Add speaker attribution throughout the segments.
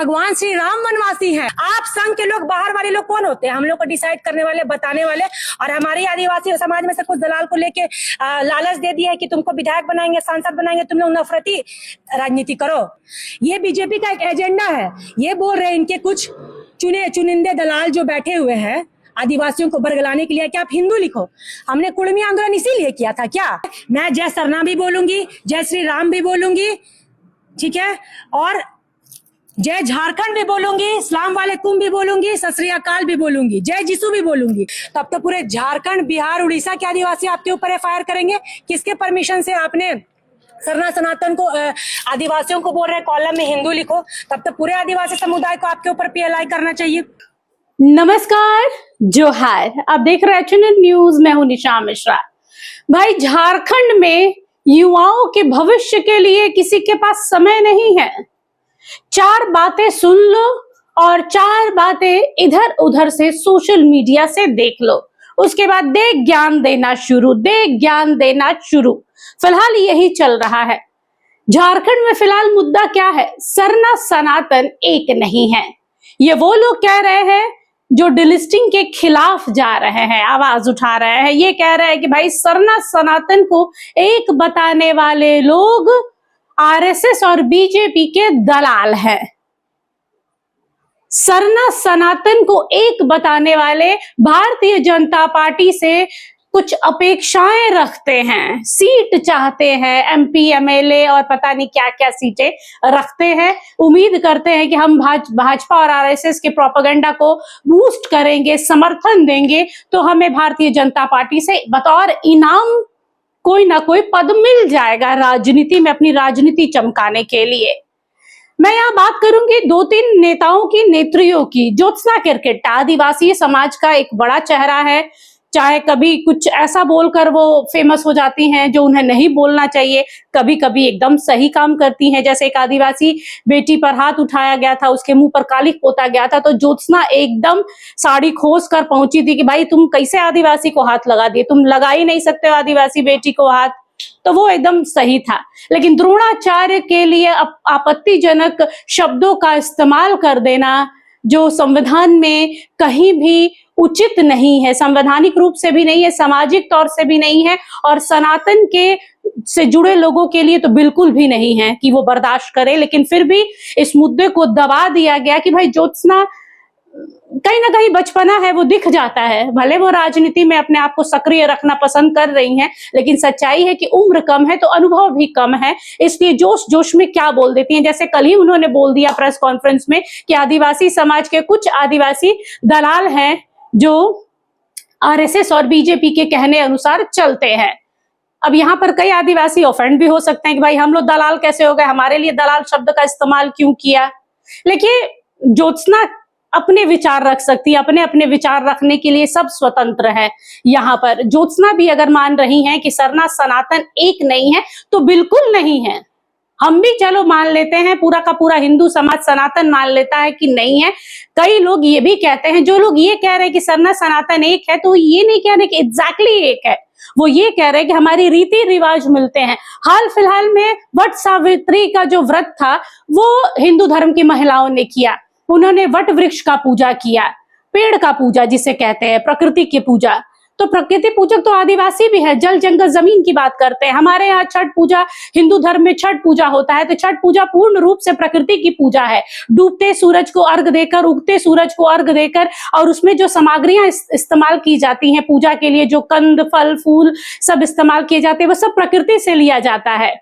Speaker 1: भगवान श्री राम वनवासी हैं। आप संघ के लोग, बाहर वाले लोग कौन होते हैं? हम लोग को डिसाइड करने वाले, बताने वाले। और हमारे आदिवासी समाज में से कुछ दलाल को लेके लालच दे दिया है कि तुमको विधायक बनाएंगे, सांसद बनाएंगे, तुम लोग नफरती राजनीति करो। ये बीजेपी का एक एजेंडा है। ये बोल रहे हैं इनके कुछ चुनिंदे दलाल जो बैठे हुए हैं आदिवासियों को बरगलाने के लिए कि आप हिंदू लिखो। हमने कुर्मी आंदोलन इसीलिए किया था क्या? मैं जय सरना भी बोलूंगी, जय श्री राम भी बोलूंगी, ठीक है, और जय झारखंड भी बोलूंगी, इस्लाम वाले कुम भी बोलूंगी, सत श्री अकाल भी बोलूंगी, जय जिसू भी बोलूंगी। तब तो पूरे झारखंड, बिहार, उड़ीसा के आदिवासी आपके ऊपर एफआईआर करेंगे। किसके परमिशन से आपने सरना सनातन को, आदिवासियों को बोल रहे कॉलम में हिंदू लिखो? तब तो पूरे आदिवासी समुदाय को आपके ऊपर पीएलआई करना चाहिए।
Speaker 2: नमस्कार, जोहार। आप देख रहे हैं एचएनएन न्यूज। मैं हूं निशा मिश्रा। भाई, झारखंड में युवाओं के भविष्य के लिए किसी के पास समय नहीं है। 4 बातें सुन लो और 4 बातें इधर उधर से सोशल मीडिया से देख लो, उसके बाद दे ज्ञान देना शुरू। फिलहाल यही चल रहा है झारखंड में। फिलहाल मुद्दा क्या है? सरना सनातन एक नहीं है। ये वो लोग कह रहे हैं जो डिलिस्टिंग के खिलाफ जा रहे हैं, आवाज उठा रहे हैं। ये कह रहे हैं कि भाई सरना सनातन को एक बताने वाले लोग आरएसएस और बीजेपी के दलाल हैं। सरना सनातन को एक बताने वाले भारतीय जनता पार्टी से कुछ अपेक्षाएं रखते हैं, सीट चाहते हैं, एमपी, एमएलए और पता नहीं क्या क्या सीटें रखते हैं। उम्मीद करते हैं कि हम भाजपा और आरएसएस के प्रोपेगेंडा को बूस्ट करेंगे, समर्थन देंगे तो हमें भारतीय जनता पार्टी से बतौर इनाम कोई ना कोई पद मिल जाएगा राजनीति में, अपनी राजनीति चमकाने के लिए। मैं यहाँ बात करूंगी 2-3 नेताओं की, नेत्रियों की। ज्योत्सना किरकिट्टा आदिवासी समाज का एक बड़ा चेहरा है। चाहे कभी कुछ ऐसा बोलकर वो फेमस हो जाती हैं जो उन्हें नहीं बोलना चाहिए, कभी कभी एकदम सही काम करती हैं। जैसे एक आदिवासी बेटी पर हाथ उठाया गया था, उसके मुंह पर कालिख पोता गया था, तो ज्योत्सना एकदम साड़ी खोस कर पहुंची थी कि भाई तुम कैसे आदिवासी को हाथ लगा दिए, तुम लगा ही नहीं सकते हो आदिवासी बेटी को हाथ। तो वो एकदम सही था। लेकिन द्रोणाचार्य के लिए आपत्तिजनक शब्दों का इस्तेमाल कर देना, जो संविधान में कहीं भी उचित नहीं है, संवैधानिक रूप से भी नहीं है, सामाजिक तौर से भी नहीं है, और सनातन के से जुड़े लोगों के लिए तो बिल्कुल भी नहीं है कि वो बर्दाश्त करे। लेकिन फिर भी इस मुद्दे को दबा दिया गया कि भाई ज्योत्सना कहीं ना कहीं बचपना है, वो दिख जाता है। भले वो राजनीति में अपने आप को सक्रिय रखना पसंद कर रही हैं, लेकिन सच्चाई है कि उम्र कम है तो अनुभव भी कम है, इसलिए जोश जोश में क्या बोल देती हैं। जैसे कल ही उन्होंने बोल दिया प्रेस कॉन्फ्रेंस में कि आदिवासी समाज के कुछ आदिवासी दलाल हैं जो आरएसएस और बीजेपी के कहने अनुसार चलते हैं। अब यहाँ पर कई आदिवासी ऑफेंड भी हो सकते हैं कि भाई हम लोग दलाल कैसे हो गए, हमारे लिए दलाल शब्द का इस्तेमाल क्यों किया। लेकिन ज्योत्सना अपने विचार रख सकती है, अपने अपने विचार रखने के लिए सब स्वतंत्र है। यहाँ पर ज्योत्सना भी अगर मान रही है कि सरना सनातन एक नहीं है तो बिल्कुल नहीं है। हम भी चलो मान लेते हैं, पूरा का पूरा हिंदू समाज सनातन मान लेता है कि नहीं है। कई लोग ये भी कहते हैं, जो लोग ये कह रहे हैं कि सरना सनातन एक है, तो ये नहीं कह रहे कि एग्जैक्टली एक है, वो ये कह रहे हैं कि हमारी रीति रिवाज मिलते हैं। हाल फिलहाल में वट सावित्री का जो व्रत था वो हिंदू धर्म की महिलाओं ने किया। उन्होंने वट वृक्ष का पूजा किया, पेड़ का पूजा जिसे कहते हैं, प्रकृति की पूजा। तो प्रकृति पूजक तो आदिवासी भी है, जल जंगल जमीन की बात करते हैं। हमारे यहाँ छठ पूजा, हिंदू धर्म में छठ पूजा होता है, तो छठ पूजा पूर्ण रूप से प्रकृति की पूजा है। डूबते सूरज को अर्घ देकर, उगते सूरज को अर्घ देकर, और उसमें जो सामग्रियां इस्तेमाल की जाती हैं पूजा के लिए, जो कंद, फल, फूल सब इस्तेमाल किए जाते हैं, वो सब प्रकृति से लिया जाता है।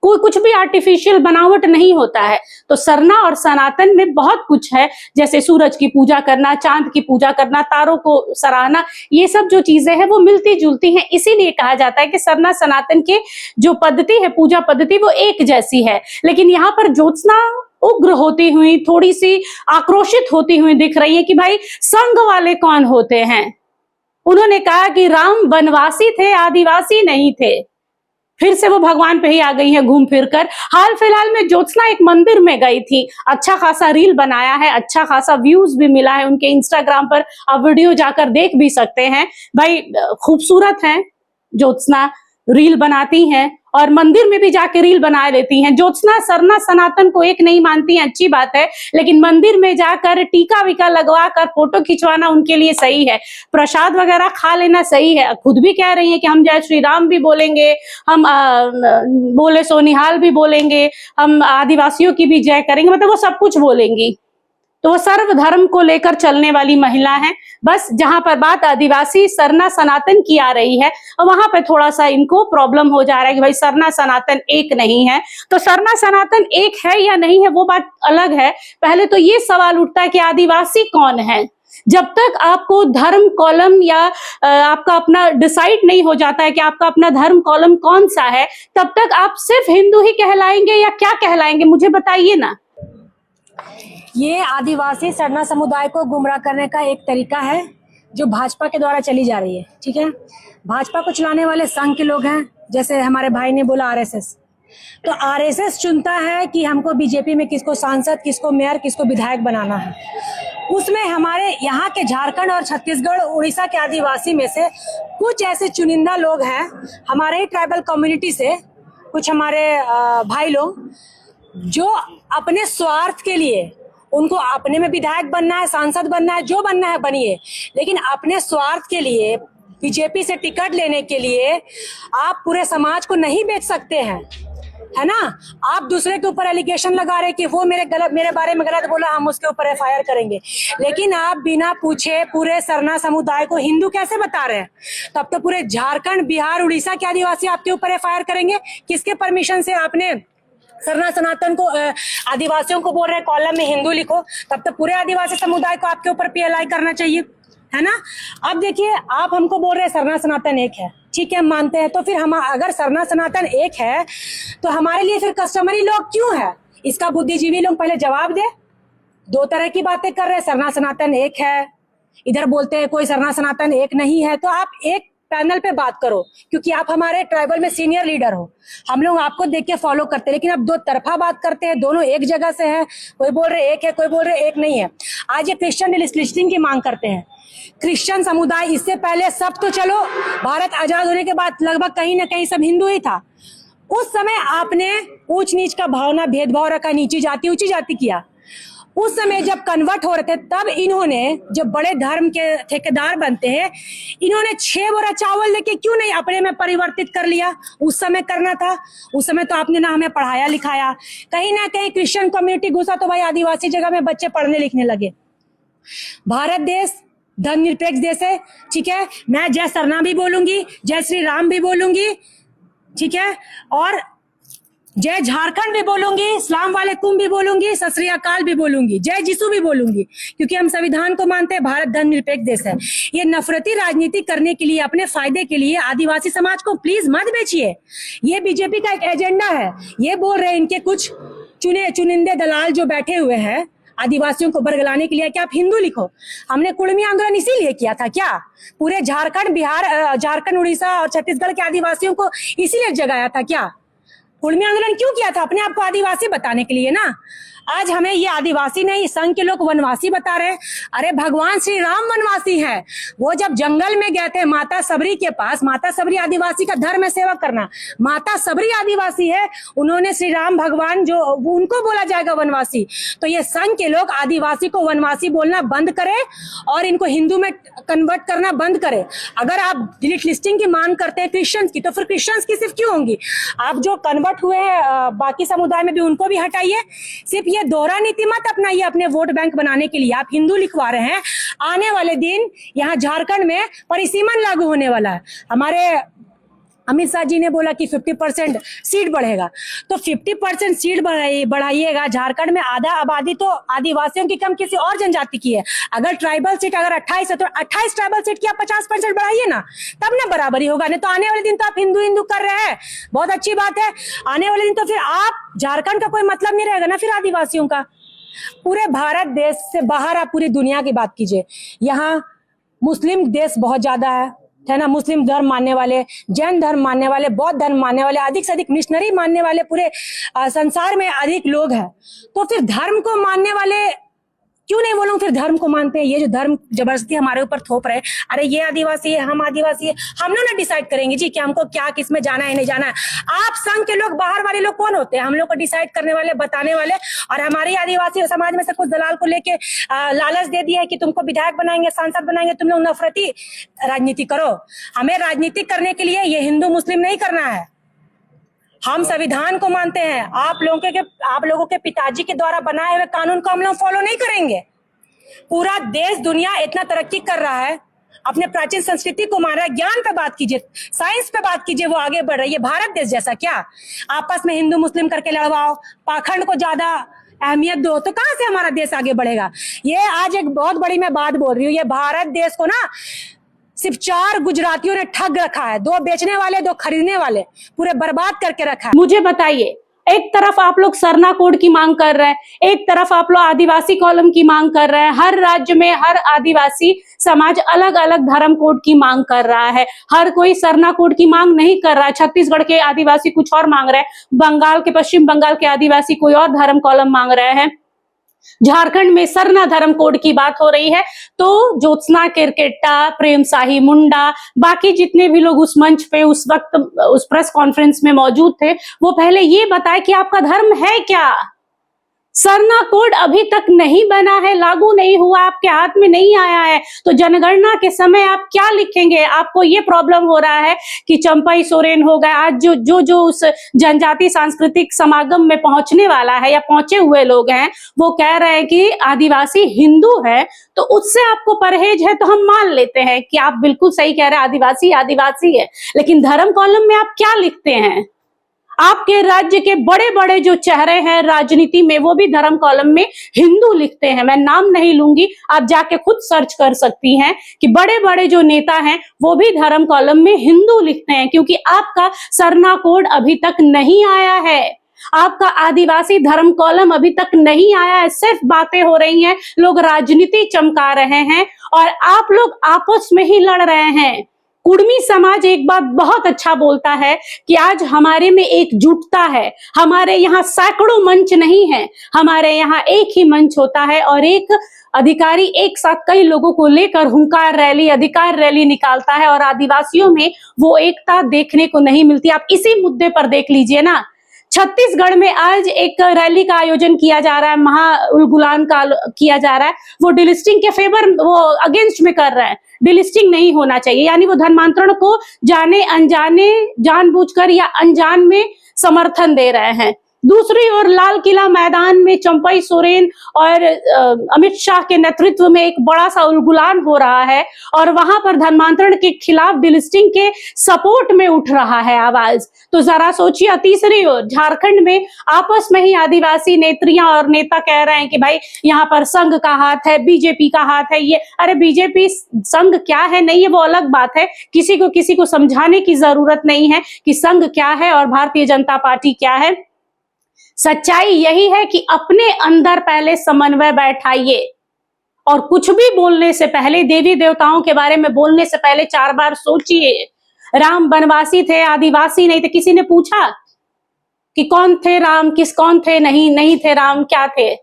Speaker 2: कोई कुछ भी आर्टिफिशियल बनावट नहीं होता है। तो सरना और सनातन में बहुत कुछ है, जैसे सूरज की पूजा करना, चांद की पूजा करना, तारों को सराहना, ये सब जो चीजें हैं वो मिलती जुलती हैं। इसीलिए कहा जाता है कि सरना सनातन के जो पद्धति है, पूजा पद्धति, वो एक जैसी है। लेकिन यहाँ पर ज्योत्सना उग्र होती हुई, थोड़ी सी आक्रोशित होती हुई दिख रही है कि भाई संघ वाले कौन होते हैं। उन्होंने कहा कि राम वनवासी थे, आदिवासी नहीं थे। फिर से वो भगवान पे ही आ गई है घूम फिर कर। हाल फिलहाल में ज्योत्सना एक मंदिर में गई थी, अच्छा खासा रील बनाया है, अच्छा खासा व्यूज भी मिला है उनके इंस्टाग्राम पर, आप वीडियो जाकर देख भी सकते हैं। भाई खूबसूरत है ज्योत्सना, रील बनाती हैं और मंदिर में भी जाके रील बना लेती हैं। ज्योत्सना सरना सनातन को एक नहीं मानती हैं, अच्छी बात है, लेकिन मंदिर में जाकर टीका विका लगवा कर फोटो खिंचवाना उनके लिए सही है, प्रसाद वगैरह खा लेना सही है। खुद भी कह रही हैं कि हम जय श्री राम भी बोलेंगे, हम बोले सोनिहाल भी बोलेंगे, हम आदिवासियों की भी जय करेंगे, मतलब वो सब कुछ बोलेंगी। तो वो सर्वधर्म को लेकर चलने वाली महिला है। बस जहां पर बात आदिवासी सरना सनातन की आ रही है, वहां पे थोड़ा सा इनको प्रॉब्लम हो जा रहा है कि भाई सरना सनातन एक नहीं है। तो सरना सनातन एक है या नहीं है वो बात अलग है। पहले तो ये सवाल उठता है कि आदिवासी कौन है। जब तक आपको धर्म कॉलम या आपका अपना डिसाइड नहीं हो जाता है कि आपका अपना धर्म कॉलम कौन सा है, तब तक आप सिर्फ हिंदू ही कहलाएंगे या क्या कहलाएंगे, मुझे बताइए ना।
Speaker 1: ये आदिवासी सरना समुदाय को गुमराह करने का एक तरीका है जो भाजपा के द्वारा चली जा रही है। ठीक है, भाजपा को चलाने वाले संघ के लोग हैं, जैसे हमारे भाई ने बोला आरएसएस। तो आरएसएस चुनता है कि हमको बीजेपी में किसको सांसद, किसको मेयर, किसको विधायक बनाना है। उसमें हमारे यहाँ के झारखंड और छत्तीसगढ़ उड़ीसा के आदिवासी में से कुछ ऐसे चुनिंदा लोग हैं, हमारे ही ट्राइबल कम्युनिटी से कुछ हमारे भाई लोग, जो अपने स्वार्थ के लिए, उनको अपने में विधायक बनना है, सांसद बनना है, जो बनना है बनिए, लेकिन अपने स्वार्थ के लिए बीजेपी से टिकट लेने के लिए आप पूरे समाज को नहीं बेच सकते हैं, है ना। आप दूसरे के ऊपर एलिगेशन लगा रहे कि वो मेरे बारे में गलत बोला, हम उसके ऊपर एफआईआर करेंगे, लेकिन आप बिना पूछे पूरे सरना समुदाय को हिंदू कैसे बता रहे हैं। तब तो पूरे झारखंड, बिहार, उड़ीसा के आदिवासी आपके ऊपर एफआईआर करेंगे। किसके परमिशन से आपने सरना सनातन को, आदिवासियों को बोल रहे हैं कॉलम में हिंदू लिखो? तब तो पूरे आदिवासी समुदाय को आपके ऊपर पीएलआई करना चाहिए, है ना। अब देखिए, आप हमको बोल रहे हैं सरना सनातन एक है, ठीक है, हम मानते हैं। तो फिर हम अगर सरना सनातन एक है तो हमारे लिए फिर कस्टमरी लोग क्यों है? इसका बुद्धिजीवी लोग पहले जवाब दे। दो तरह की बातें कर रहे हैं, सरना सनातन एक है, इधर बोलते हैं कोई सरना सनातन एक नहीं है। तो आप एक पैनल पे बात करो, क्योंकि आप हमारे ट्राइबल में सीनियर लीडर हो, हम लोग आपको देख के फॉलो करते हैं। लेकिन अब दो तरफा बात करते हैं, दोनों एक जगह से है, कोई बोल रहे एक है, कोई बोल रहे एक नहीं है। आज ये क्रिश्चियन लिस्टिंग की मांग करते हैं। क्रिश्चियन समुदाय इससे पहले सब तो चलो, भारत आजाद होने के बाद लगभग कहीं ना कहीं सब हिंदू ही था। उस समय आपने ऊंच नीच का भावना, भेदभाव रखा, नीची जाति ऊंची जाति किया। उस समय जब कन्वर्ट हो रहे थे, तब इन्होंने, जब बड़े धर्म के ठेकेदार बनते हैं, इन्होंने 6 बोरा चावल लेके क्यों नहीं अपने में परिवर्तित कर लिया? उस समय करना था। उस समय तो आपने ना हमें पढ़ाया लिखाया। कहीं ना कहीं क्रिश्चियन कम्युनिटी घुसा तो भाई आदिवासी जगह में बच्चे पढ़ने लिखने लगे। भारत देश धर्मनिरपेक्ष देश है, ठीक है। मैं जय सरना भी बोलूंगी, जय श्री राम भी बोलूंगी, ठीक है, और जय झारखंड भी बोलूंगी, इस्लाम वाले कुम भी बोलूंगी, सत श्री अकाल भी बोलूंगी, जय जिसू भी बोलूंगी, क्योंकि हम संविधान को मानते हैं। भारत धर्मनिरपेक्ष देश है। ये नफरती राजनीति करने के लिए, अपने फायदे के लिए आदिवासी समाज को प्लीज मत बेचिए। ये बीजेपी का एक एजेंडा है। ये बोल रहे हैं इनके कुछ चुनिंदे दलाल जो बैठे हुए हैं आदिवासियों को बरगलाने के लिए कि आप हिंदू लिखो। हमने कुर्मी आंदोलन इसीलिए किया था क्या? पूरे झारखंड, बिहार, झारखंड, उड़ीसा और छत्तीसगढ़ के आदिवासियों को इसीलिए जगाया था क्या? कुर्मी आंदोलन क्यों किया था? अपने आप को आदिवासी बताने के लिए ना। आज हमें ये आदिवासी नहीं, संघ के लोग वनवासी बता रहे हैं। अरे भगवान श्री राम वनवासी है। वो जब जंगल में गए थे माता सबरी के पास, माता सबरी आदिवासी का धर्म है सेवा करना, माता सबरी आदिवासी है, उन्होंने श्री राम भगवान जो, उनको बोला जाएगा वनवासी। तो ये संघ के लोग आदिवासी को वनवासी बोलना बंद करे और इनको हिंदू में कन्वर्ट करना बंद करे। अगर आप डिलीट लिस्टिंग की मांग करते हैं क्रिश्चियंस की, तो फिर क्रिश्चियंस की सिर्फ क्यों होंगी? आप जो कन्वर्ट हुए हैं बाकी समुदाय में भी, उनको भी हटाइए। सिर्फ ये दोहरा नीति मत अपनाइए अपने वोट बैंक बनाने के लिए। आप हिंदू लिखवा रहे हैं। आने वाले दिन यहाँ झारखंड में परिसीमन लागू होने वाला है। हमारे अमित शाह जी ने बोला कि 50% सीट बढ़ेगा, तो 50% सीट बढ़ाइएगा। झारखंड में आधा आबादी तो आदिवासियों की कम किसी और जनजाति की है। अगर ट्राइबल सीट अगर 28 है तो 28 ट्राइबल सीट की आप 50% बढ़ाइए ना, तब ना बराबरी होगा। नहीं तो आने वाले दिन तो आप हिंदू हिंदू कर रहे हैं, बहुत अच्छी बात है। आने वाले दिन तो फिर आप, झारखंड का कोई मतलब नहीं रहेगा ना फिर आदिवासियों का। पूरे भारत देश से बाहर आप पूरी दुनिया की बात कीजिए, यहाँ मुस्लिम देश बहुत ज्यादा है ना। मुस्लिम धर्म मानने वाले, जैन धर्म मानने वाले, बौद्ध धर्म मानने वाले, अधिक से अधिक मिशनरी मानने वाले पूरे संसार में अधिक लोग हैं। तो फिर धर्म को मानने वाले क्यों नहीं वो लोग फिर धर्म को मानते हैं? ये जो धर्म जबरदस्ती हमारे ऊपर थोप रहे, अरे ये आदिवासी है, हम आदिवासी है, हम लोग ना डिसाइड करेंगे जी कि हमको क्या किसमें जाना है नहीं जाना है। आप संघ के लोग, बाहर वाले लोग कौन होते हैं? हम लोग को डिसाइड करने वाले, बताने वाले, और हमारे आदिवासी समाज में से कुछ दलाल को लेके लालच दे दिया है कि तुमको विधायक बनाएंगे, सांसद बनाएंगे, तुम लोग नफरती राजनीति करो। हमें राजनीति करने के लिए ये हिंदू मुस्लिम नहीं करना है, हम संविधान को मानते हैं। आप लोगों के पिताजी के द्वारा बनाए हुए कानून को हम लोग फॉलो नहीं करेंगे। पूरा देश दुनिया इतना तरक्की कर रहा है, अपने प्राचीन संस्कृति को मान रहा है। ज्ञान पे बात कीजिए, साइंस पे बात कीजिए, वो आगे बढ़ रही है। भारत देश जैसा क्या आपस में हिंदू मुस्लिम करके लड़वाओ, पाखंड को ज्यादा अहमियत दो, तो कहां से हमारा देश आगे बढ़ेगा? ये आज एक बहुत बड़ी मैं बात बोल रही हूँ, ये भारत देश को ना सिर्फ 4 गुजरातियों ने ठग रखा है, 2 बेचने वाले, 2 खरीदने वाले, पूरे बर्बाद करके रखा है।
Speaker 2: मुझे बताइए, एक तरफ आप लोग सरना कोड की मांग कर रहे हैं, एक तरफ आप लोग आदिवासी कॉलम की मांग कर रहे हैं। हर राज्य में हर आदिवासी समाज अलग अलग धर्म कोड की मांग कर रहा है, हर कोई सरना कोड की मांग नहीं कर रहा है। छत्तीसगढ़ के आदिवासी कुछ और मांग रहे हैं, पश्चिम बंगाल के आदिवासी कोई और धर्म कॉलम मांग रहे हैं, झारखंड में सरना धर्म कोड की बात हो रही है। तो ज्योत्सना किरकेट्टा, प्रेम साही मुंडा, बाकी जितने भी लोग उस मंच पे उस वक्त उस प्रेस कॉन्फ्रेंस में मौजूद थे, वो पहले ये बताए कि आपका धर्म है क्या। सरना कोड अभी तक नहीं बना है, लागू नहीं हुआ, आपके हाथ में नहीं आया है, तो जनगणना के समय आप क्या लिखेंगे? आपको ये प्रॉब्लम हो रहा है कि चंपाई सोरेन हो गए, आज जो उस जनजाति सांस्कृतिक समागम में पहुंचने वाला है या पहुंचे हुए लोग हैं, वो कह रहे हैं कि आदिवासी हिंदू है, तो उससे आपको परहेज है, तो हम मान लेते हैं कि आप बिल्कुल सही कह रहे हैं, आदिवासी आदिवासी है। लेकिन धर्म कॉलम में आप क्या लिखते हैं? आपके राज्य के बड़े बड़े जो चेहरे हैं राजनीति में, वो भी धर्म कॉलम में हिंदू लिखते हैं। मैं नाम नहीं लूंगी, आप जाके खुद सर्च कर सकती हैं कि बड़े बड़े जो नेता हैं वो भी धर्म कॉलम में हिंदू लिखते हैं, क्योंकि आपका सरना कोड अभी तक नहीं आया है, आपका आदिवासी धर्म कॉलम अभी तक नहीं आया है। सिर्फ बातें हो रही हैं, लोग राजनीति चमका रहे हैं और आप लोग आपस में ही लड़ रहे हैं। कुड़मी समाज एक बात बहुत अच्छा बोलता है कि आज हमारे में एकजुटता है, हमारे यहाँ सैकड़ों मंच नहीं है, हमारे यहाँ एक ही मंच होता है और एक अधिकारी एक साथ कई लोगों को लेकर हुंकार रैली, अधिकार रैली निकालता है, और आदिवासियों में वो एकता देखने को नहीं मिलती। आप इसी मुद्दे पर देख लीजिए ना, छत्तीसगढ़ में आज एक रैली का आयोजन किया जा रहा है, महाउलगुलान का किया जा रहा है, वो डिलिस्टिंग के फेवर, वो अगेंस्ट में कर रहे हैं। डिलिस्टिंग नहीं होना चाहिए, यानी वो धर्मांतरण को जाने अनजाने, जानबूझकर या अनजान में समर्थन दे रहे हैं। दूसरी ओर लाल किला मैदान में चंपाई सोरेन और अमित शाह के नेतृत्व में एक बड़ा सा उलगुलान हो रहा है और वहां पर धर्मांतरण के खिलाफ डिलिस्टिंग के सपोर्ट में उठ रहा है आवाज। तो जरा सोचिए, तीसरी ओर झारखंड में आपस में ही आदिवासी नेत्रियां और नेता कह रहे हैं कि भाई यहाँ पर संघ का हाथ है, बीजेपी का हाथ है। ये अरे बीजेपी संघ क्या है नहीं है वो अलग बात है, किसी को समझाने की जरूरत नहीं है कि संघ क्या है और भारतीय जनता पार्टी क्या है। सच्चाई यही है कि अपने अंदर पहले समन्वय बैठाइए और कुछ भी बोलने से पहले, देवी देवताओं के बारे में बोलने से पहले 4 बार सोचिए। राम वनवासी थे, आदिवासी नहीं थे। किसी ने पूछा कि कौन थे राम, कौन थे नहीं थे राम, क्या थे?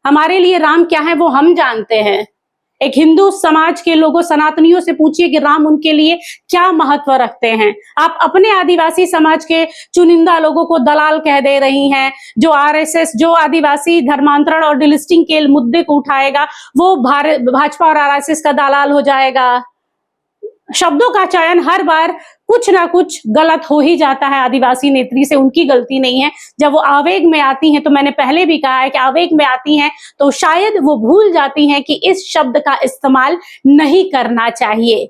Speaker 2: हमारे लिए राम क्या है वो हम जानते हैं। एक हिंदू समाज के लोगों, सनातनियों से पूछिए कि राम उनके लिए क्या महत्व रखते हैं। आप अपने आदिवासी समाज के चुनिंदा लोगों को दलाल कह दे रही हैं। जो आरएसएस, जो आदिवासी धर्मांतरण और डिलिस्टिंग के मुद्दे को उठाएगा वो भाजपा और आरएसएस का दलाल हो जाएगा। शब्दों का चयन हर बार कुछ ना कुछ गलत हो ही जाता है। आदिवासी नेत्री से उनकी गलती नहीं है, जब वो आवेग में आती हैं, तो मैंने पहले भी कहा है कि आवेग में आती हैं तो शायद वो भूल जाती हैं कि इस शब्द का इस्तेमाल नहीं करना चाहिए।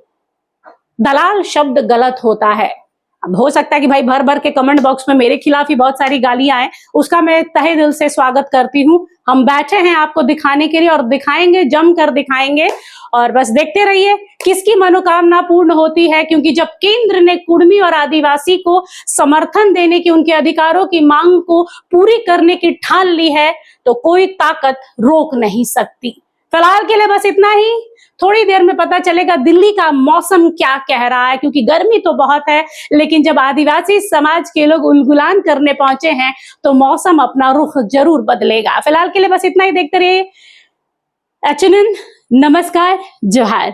Speaker 2: दलाल शब्द गलत होता है। अब हो सकता है कि भाई भर भर के कमेंट बॉक्स में मेरे खिलाफ ही बहुत सारी गालियां आए, उसका मैं तहे दिल से स्वागत करती हूँ। हम बैठे हैं आपको दिखाने के लिए और दिखाएंगे, जम कर दिखाएंगे, और बस देखते रहिए किसकी मनोकामना पूर्ण होती है। क्योंकि जब केंद्र ने कुड़मी और आदिवासी को समर्थन देने की, उनके अधिकारों की मांग को पूरी करने की ठान ली है, तो कोई ताकत रोक नहीं सकती। फिलहाल के लिए बस इतना ही। थोड़ी देर में पता चलेगा दिल्ली का मौसम क्या कह रहा है, क्योंकि गर्मी तो बहुत है, लेकिन जब आदिवासी समाज के लोग उलगुलान करने पहुंचे हैं तो मौसम अपना रुख जरूर बदलेगा। फिलहाल के लिए बस इतना ही। देखते रहिए एचएनएन नमस्कार, जोहार।